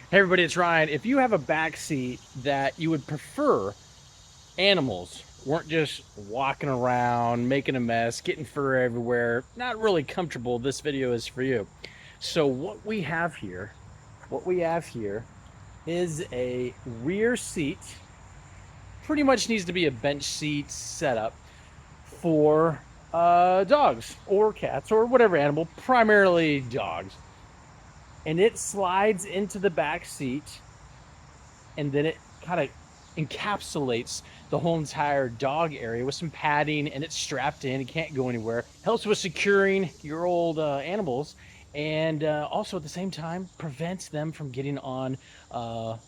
Hey everybody, it's Ryan. If you have a back seat that you would prefer animals weren't just walking around, making a mess, getting fur everywhere, not really comfortable, this video is for you. So what we have here is a rear seat. Pretty much needs to be a bench seat setup for dogs or cats or whatever animal, primarily dogs. And it slides into the back seat, and then it kind of encapsulates the whole entire dog area with some padding, and it's strapped in. It can't go anywhere. Helps with securing your old animals, and also at the same time prevents them from getting on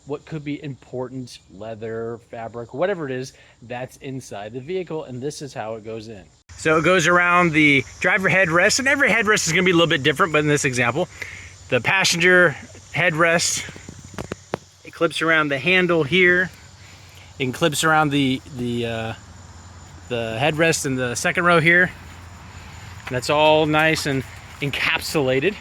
what could be important leather, fabric, whatever it is that's inside the vehicle. And this is how it goes in. So it goes around the driver headrest, and every headrest is going to be a little bit different, but in this example, the passenger headrest, it clips around the handle here. It clips around the headrest in the second row here. And that's all nice and encapsulated.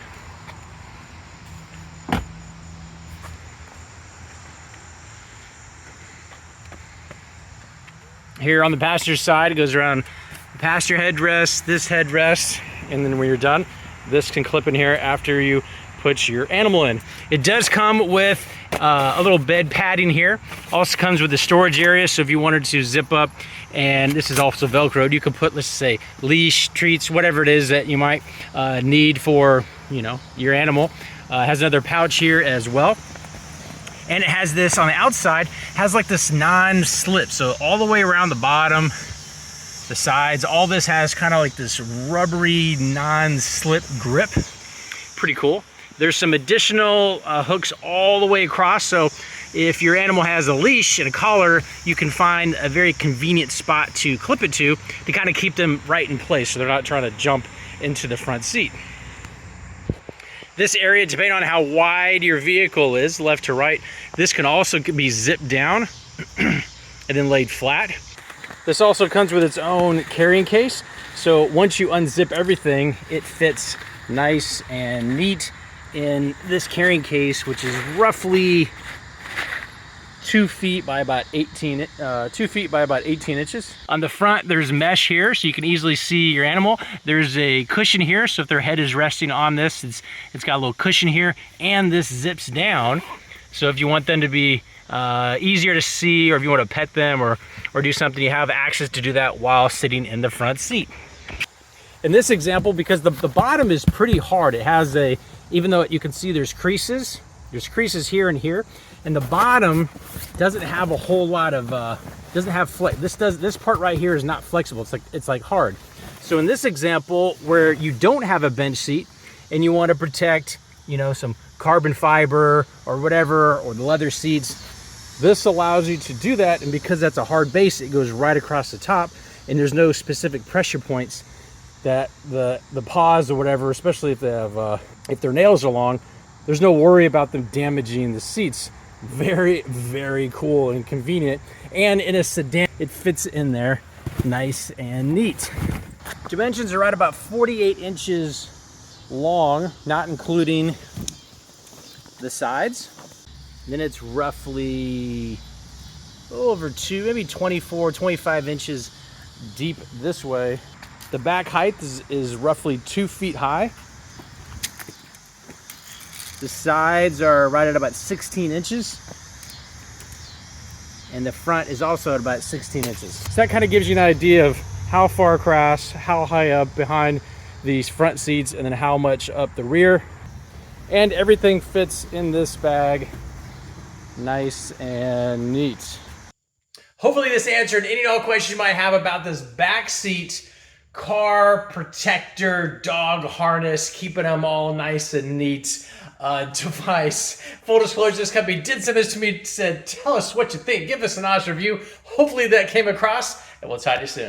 Here on the passenger side, it goes around the passenger headrest, this headrest, and then when you're done, this can clip in here after you put your animal in. It does come with a little bed padding here. Also comes with the storage area, so if you wanted to zip up, and this is also Velcroed, you can put, let's say, leash, treats, whatever it is that you might need for, you know, your animal. Has another pouch here as well. And it has this on the outside, has like this non-slip, so all the way around the bottom, the sides, all this has kind of like this rubbery non-slip grip. Pretty cool. There's some additional hooks all the way across, so if your animal has a leash and a collar, you can find a very convenient spot to clip it to kind of keep them right in place so they're not trying to jump into the front seat. This area, depending on how wide your vehicle is, left to right, this can also be zipped down and then laid flat. This also comes with its own carrying case, so once you unzip everything, it fits nice and neat in this carrying case, which is roughly 2 feet by about 18 inches. On the front, there's mesh here, so you can easily see your animal. There's a cushion here, so if their head is resting on this, it's got a little cushion here, and this zips down. So if you want them to be easier to see, or if you want to pet them or do something, you have access to do that while sitting in the front seat. In this example, because the bottom is pretty hard, it has even though you can see there's creases here and here, and the bottom doesn't have a whole lot of doesn't have flex. This part right here is not flexible. It's like hard. So in this example, where you don't have a bench seat and you want to protect, you know, some carbon fiber or whatever, or the leather seats, this allows you to do that. And because that's a hard base, it goes right across the top, and there's no specific pressure points that the paws or whatever, especially if they have if their nails are long, there's no worry about them damaging the seats. Very, very cool and convenient. And in a sedan, it fits in there nice and neat. Dimensions are right about 48 inches long, not including the sides. And then it's roughly over maybe 24, 25 inches deep this way. The back height is roughly 2 feet high. The sides are right at about 16 inches. And the front is also at about 16 inches. So that kind of gives you an idea of how far across, how high up behind these front seats, and then how much up the rear. And everything fits in this bag nice and neat. Hopefully this answered any and all questions you might have about this back seat car protector dog harness, keeping them all nice and neat device. Full disclosure, this company did send this to me, said, tell us what you think, give us an honest review. Hopefully that came across, and we'll talk to you soon.